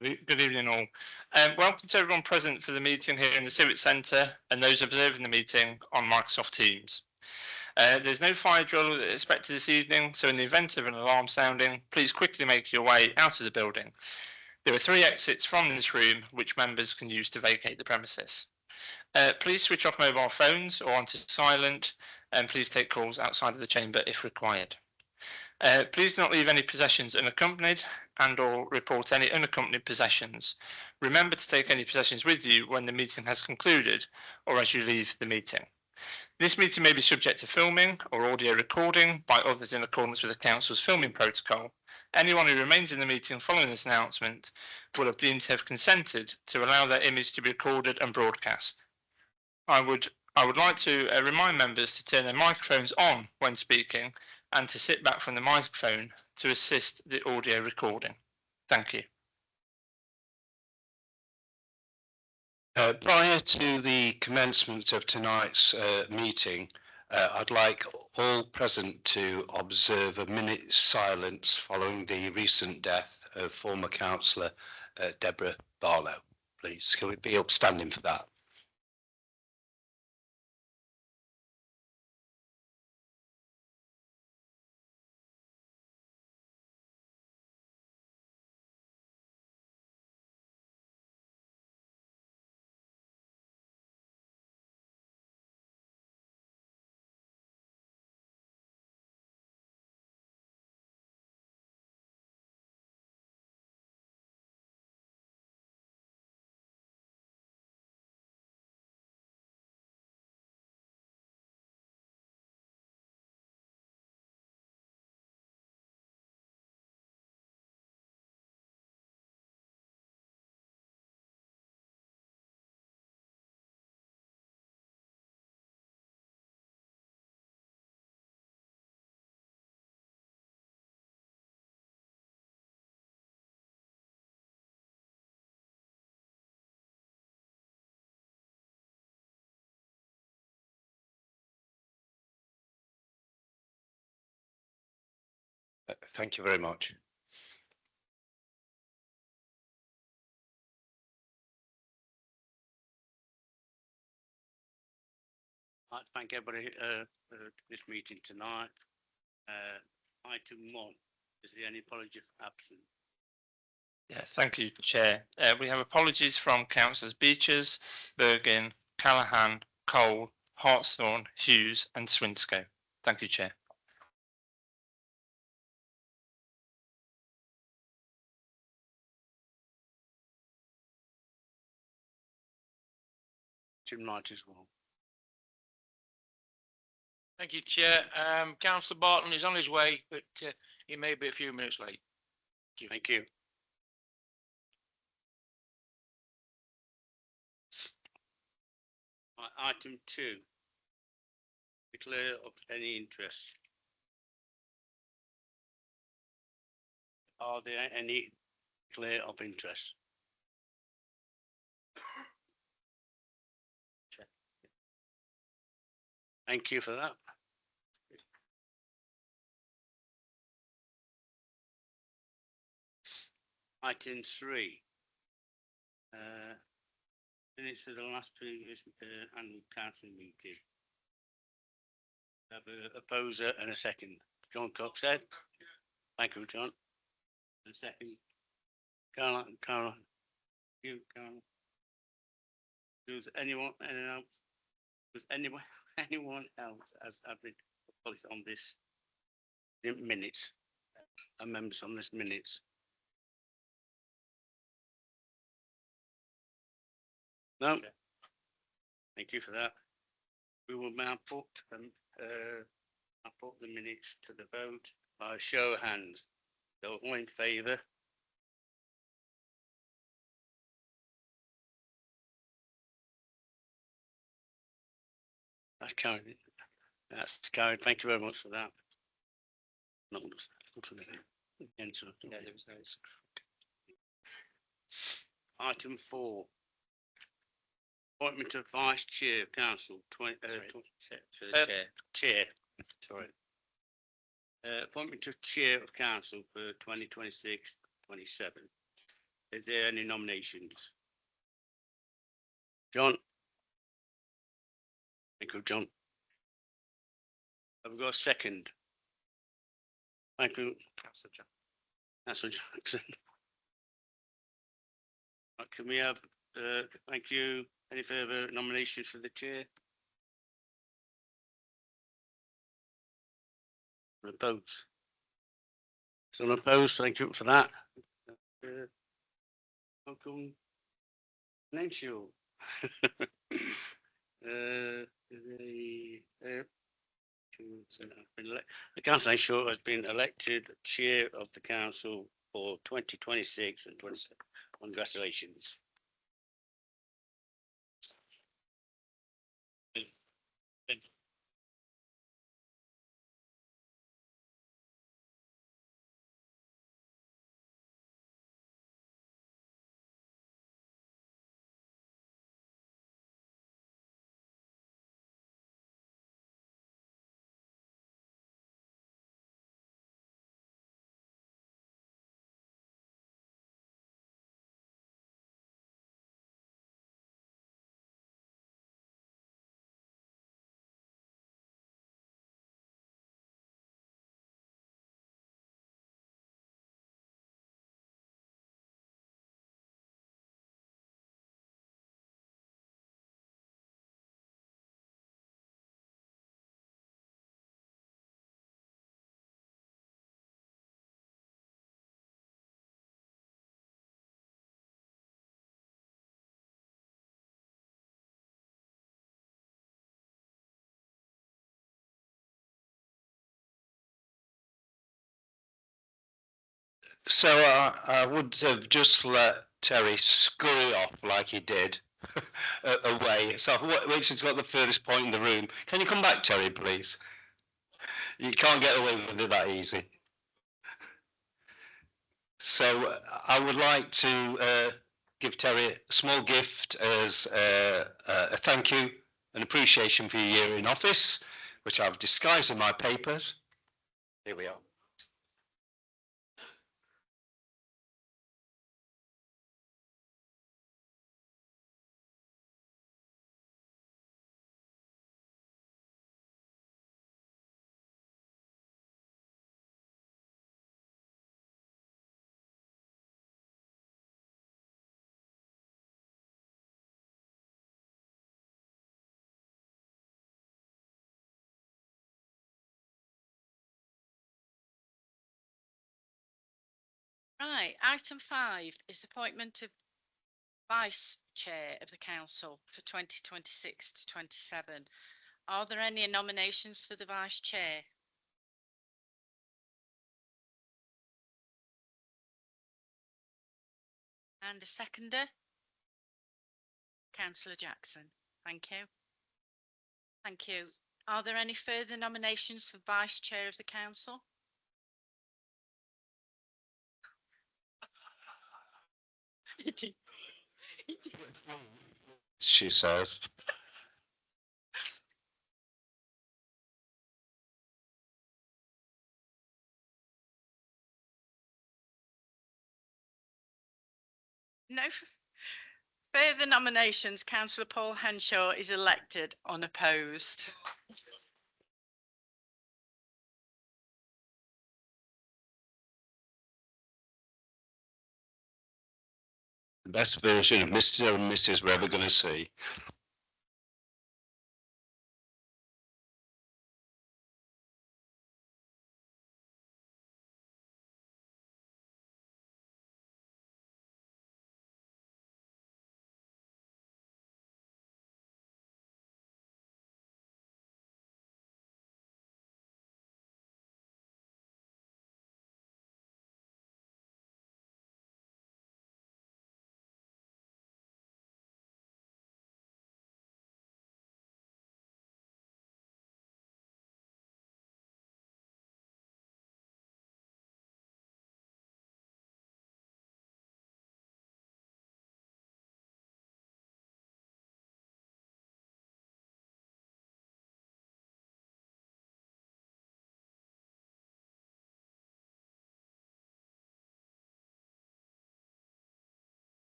Good evening all. Welcome to everyone present for the meeting here in the Civic Centre and those observing the meeting on Microsoft Teams. There's no fire drill expected this evening, so in the event of an alarm sounding, please quickly make your way out of the building. There are 3 exits from this room which members can use to vacate the premises. Please switch off mobile phones or onto silent, and please take calls outside of the chamber if required. Please do not leave any possessions unaccompanied and or report any unaccompanied possessions. Remember to take any possessions with you when the meeting has concluded or as you leave the meeting. This meeting may be subject to filming or audio recording by others in accordance with the Council's filming protocol. Anyone who remains in the meeting following this announcement will have deemed to have consented to allow their image to be recorded and broadcast. I would like to remind members to turn their microphones on when speaking and to sit back from the microphone to assist the audio recording. Thank you. Prior to the commencement of tonight's meeting, I'd like all present to observe a minute's silence following the recent death of former councillor Deborah Barlow. Please, can we be upstanding for that? Thank you very much. I'd like to thank everybody for this meeting tonight. Item 1, is there any apology for absence? Yeah, thank you, Chair. We have apologies from Councillors Beeches, Bergin, Callaghan, Cole, Hartshorn, Hughes and Swinscoe. Thank you, Chair. Item 9 as well. Thank you, Chair. Councillor Barton is on his way, but he may be a few minutes late. Thank you. Item 2, declare of any interest. Are there any declare of interest? Thank you for that. Item 3. Minutes of the last previous annual council meeting. Have a opposer and a second. John Cox said. Thank you, John. And a second. Caroline. You, Caroline. Does anyone else? Was anyone else has been on this minutes? Members on this minutes. No. Okay. Thank you for that. We will now put the minutes to the vote by a show of hands. So all in favour? That's carried. That's carried. Thank you very much for that. Item 4. Appointment of Vice Chair of Council. Chair. Sorry. Appointment to Chair of Council for 2026-27. Is there any nominations? John? Thank you, John. Have we got a second? Thank you. Councillor Jackson. Can we have, thank you. Any further nominations for the chair? Opposed? So opposed, thank you for that. Welcome. Mansfield. The council Short has been elected chair of the council for 2026 and 27. Congratulations. So I would have just let Terry scurry off like he did away. So which has got the furthest point in the room. Can you come back, Terry, please? You can't get away with it that easy. So I would like to give Terry a small gift as a thank you and appreciation for your year in office, which I've disguised in my papers. Here we are. Right, item 5 is appointment of Vice Chair of the Council for 2026 to 27. Are there any nominations for the Vice Chair? And a seconder? Councillor Jackson. Thank you. Thank you. Are there any further nominations for Vice Chair of the Council? She says. No further nominations. Councillor Paul Henshaw is elected unopposed. The best version of Mr. and Mrs. we're ever going to see.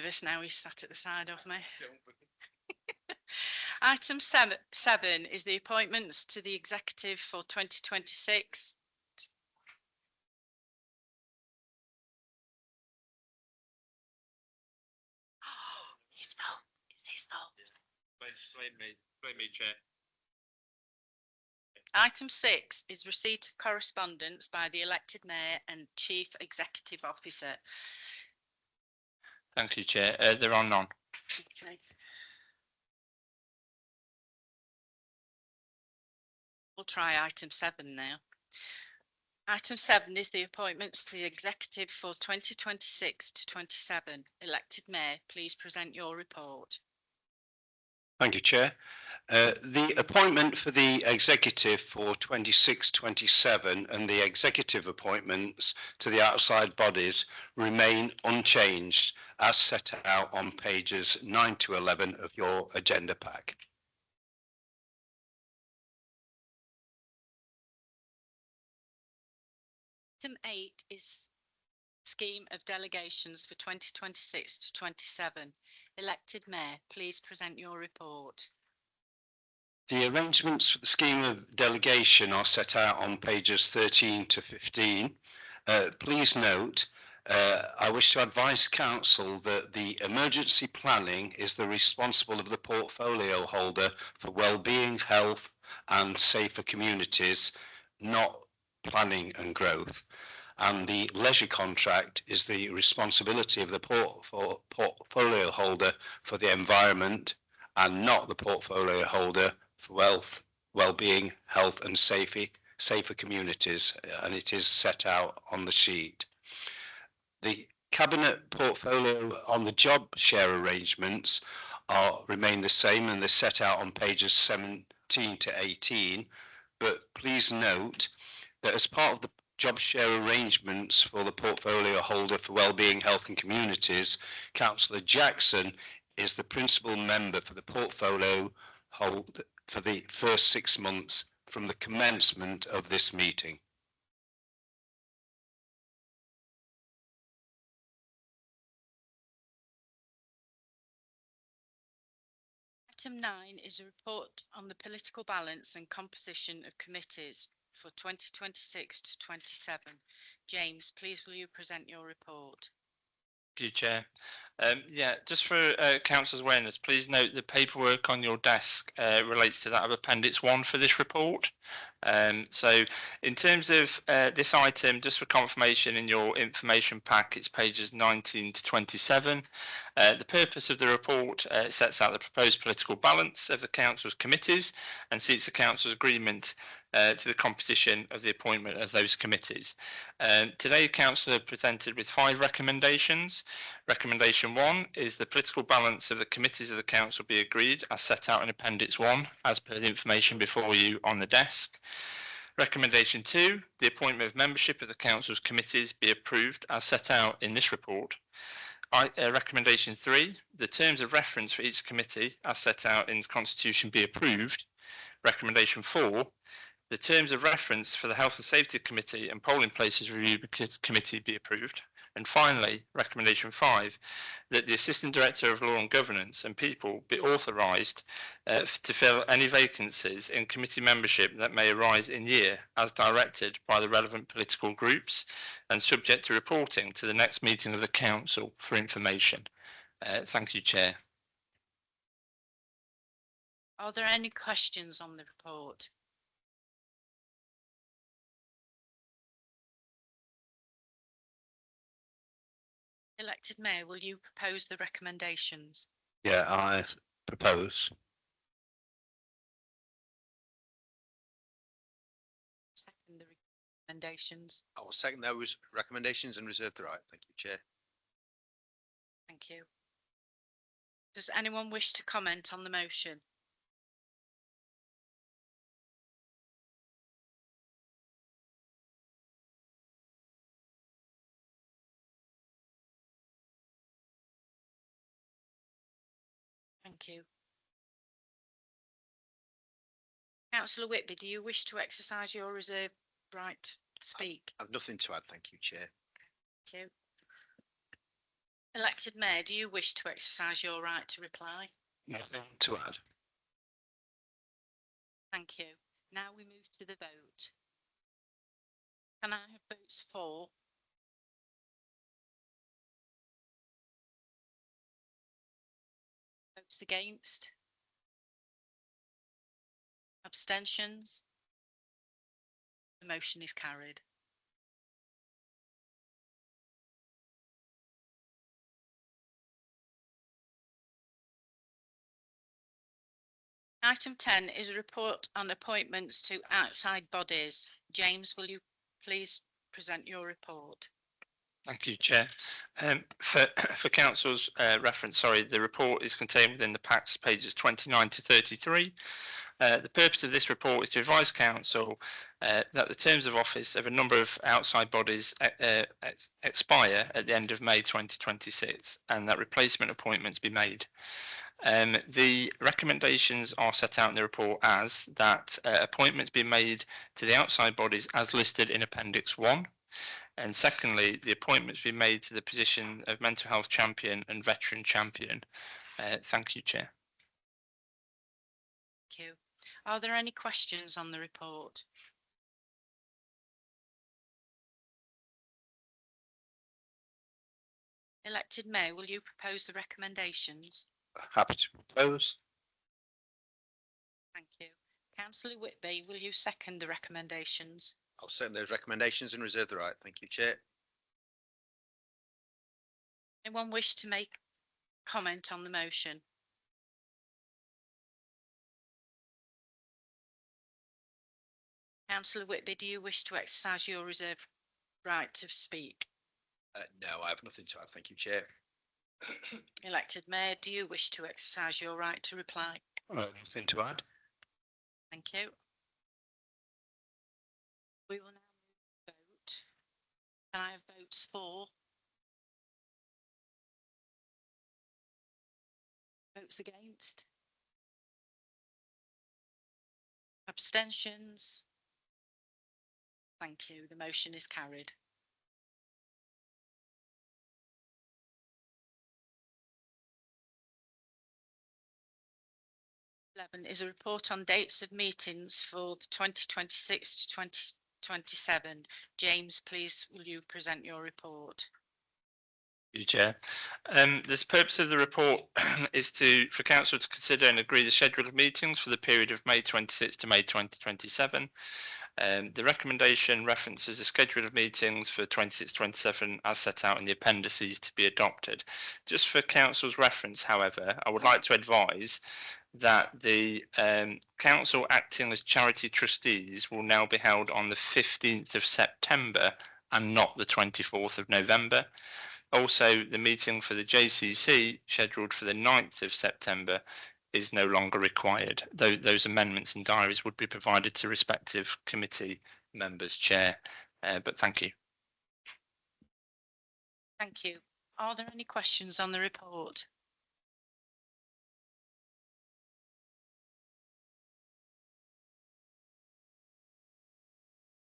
nervous now he's sat at the side of me. Item seven is the appointments to the executive for 2026. His fault. It's his fault. Blame me, Chair. Item 6 is receipt of correspondence by the elected mayor and chief executive officer. Thank you, Chair. There are none. Okay. We'll try item 7 now. Item 7 is the appointments to the executive for 2026 to 27. Elected mayor, please present your report. Thank you, Chair. The appointment for the executive for 26-27 and the executive appointments to the outside bodies remain unchanged as set out on pages 9 to 11 of your agenda pack. Item 8 is scheme of delegations for 2026 to 27. Elected mayor, please present your report. The arrangements for the scheme of delegation are set out on pages 13 to 15. Please note, I wish to advise Council that the emergency planning is the responsible of the portfolio holder for wellbeing, health and safer communities, not planning and growth. And the leisure contract is the responsibility of the portfolio holder for the environment and not the portfolio holder for well-being, health and safer communities, and it is set out on the sheet. The cabinet portfolio on the job share arrangements remain the same and they're set out on pages 17 to 18, but please note that as part of the job share arrangements for the portfolio holder for wellbeing, health and communities, Councillor Jackson is the principal member for the portfolio holder for the first 6 months from the commencement of this meeting. Item 9 is a report on the political balance and composition of committees for 2026 to 27. James, please will you present your report? Thank you, Chair. Just for Council's awareness, please note the paperwork on your desk relates to that of Appendix 1 for this report. So in terms of this item, just for confirmation in your information pack, it's pages 19 to 27. The purpose of the report sets out the proposed political balance of the Council's committees and seeks the Council's agreement to the composition of the appointment of those committees. Today, Council are presented with 5 recommendations. Recommendation 1 is the political balance of the committees of the Council be agreed as set out in Appendix 1 as per the information before you on the desk. Recommendation 2, the appointment of membership of the Council's committees be approved as set out in this report. Recommendation 3, the terms of reference for each committee as set out in the Constitution be approved. Recommendation 4, the terms of reference for the Health and Safety Committee and Polling Places Review Committee be approved. And finally, recommendation 5, that the Assistant Director of Law and Governance and People be authorised to fill any vacancies in committee membership that may arise in year as directed by the relevant political groups and subject to reporting to the next meeting of the Council for information. Thank you, Chair. Are there any questions on the report? Elected Mayor, will you propose the recommendations? Yeah, I propose. Second the recommendations. I will second those recommendations and reserve the right. Thank you, Chair. Thank you. Does anyone wish to comment on the motion? Thank you. Councillor Whitby, do you wish to exercise your reserved right to speak? I've nothing to add. Thank you, Chair. Thank you. Elected Mayor, do you wish to exercise your right to reply? Nothing to add. Thank you. Now we move to the vote. Can I have votes for? Votes against? Abstentions? The motion is carried. Item 10 is a report on appointments to outside bodies. James, will you please present your report? Thank you, Chair. For Council's reference, the report is contained within the packs, pages 29 to 33. The purpose of this report is to advise Council that the terms of office of a number of outside bodies expire at the end of May 2026 and that replacement appointments be made. The recommendations are set out in the report as that appointments be made to the outside bodies as listed in Appendix 1. And secondly, the appointments be made to the position of mental health champion and veteran champion. Thank you, Chair. Thank you. Are there any questions on the report? Elected Mayor, will you propose the recommendations? Happy to propose. Thank you. Councillor Whitby, will you second the recommendations? I'll second those recommendations and reserve the right. Thank you, Chair. Anyone wish to make comment on the motion? Councillor Whitby, do you wish to exercise your reserved right to speak? No, I have nothing to add. Thank you, Chair. Elected Mayor, do you wish to exercise your right to reply? Nothing to add. Thank you. We will now move to vote. Can I have votes for? Votes against? Abstentions? Thank you. The motion is carried. Is a report on dates of meetings for the 2026 to 2027. James, please, will you present your report? Thank you, Chair. The purpose of the report is for Council to consider and agree the schedule of meetings for the period of May 26 to May 2027. The recommendation references the schedule of meetings for 26-27 as set out in the appendices to be adopted. Just for Council's reference, however, I would like to advise that the Council acting as charity trustees will now be held on the 15th of September and not the 24th of November. Also, the meeting for the JCC, scheduled for the 9th of September, is no longer required. Those amendments and diaries would be provided to respective committee members, Chair. But thank you. Thank you. Are there any questions on the report?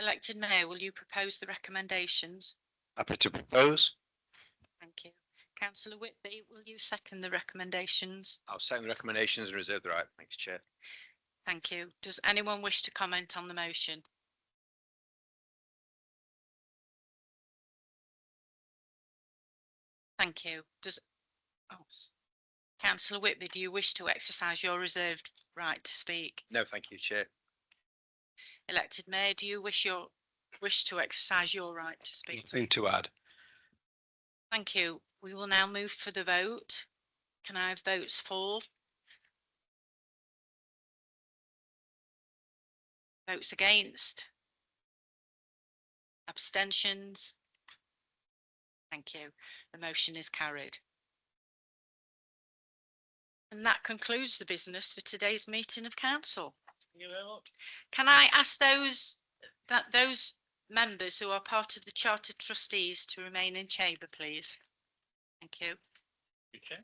Elected Mayor, will you propose the recommendations? Happy to propose. Thank you. Councillor Whitby, will you second the recommendations? I'll second the recommendations and reserve the right. Thanks, Chair. Thank you. Does anyone wish to comment on the motion? Thank you. Councillor Whitby, do you wish to exercise your reserved right to speak? No, thank you, Chair. Elected Mayor, do you wish to exercise your right to speak? Nothing to add. Thank you. We will now move for the vote. Can I have votes for? Votes against? Abstentions? Thank you. The motion is carried. And that concludes the business for today's meeting of council. Thank you very much. Can I ask those members who are part of the Chartered Trustees to remain in chamber, please? Thank you. Okay.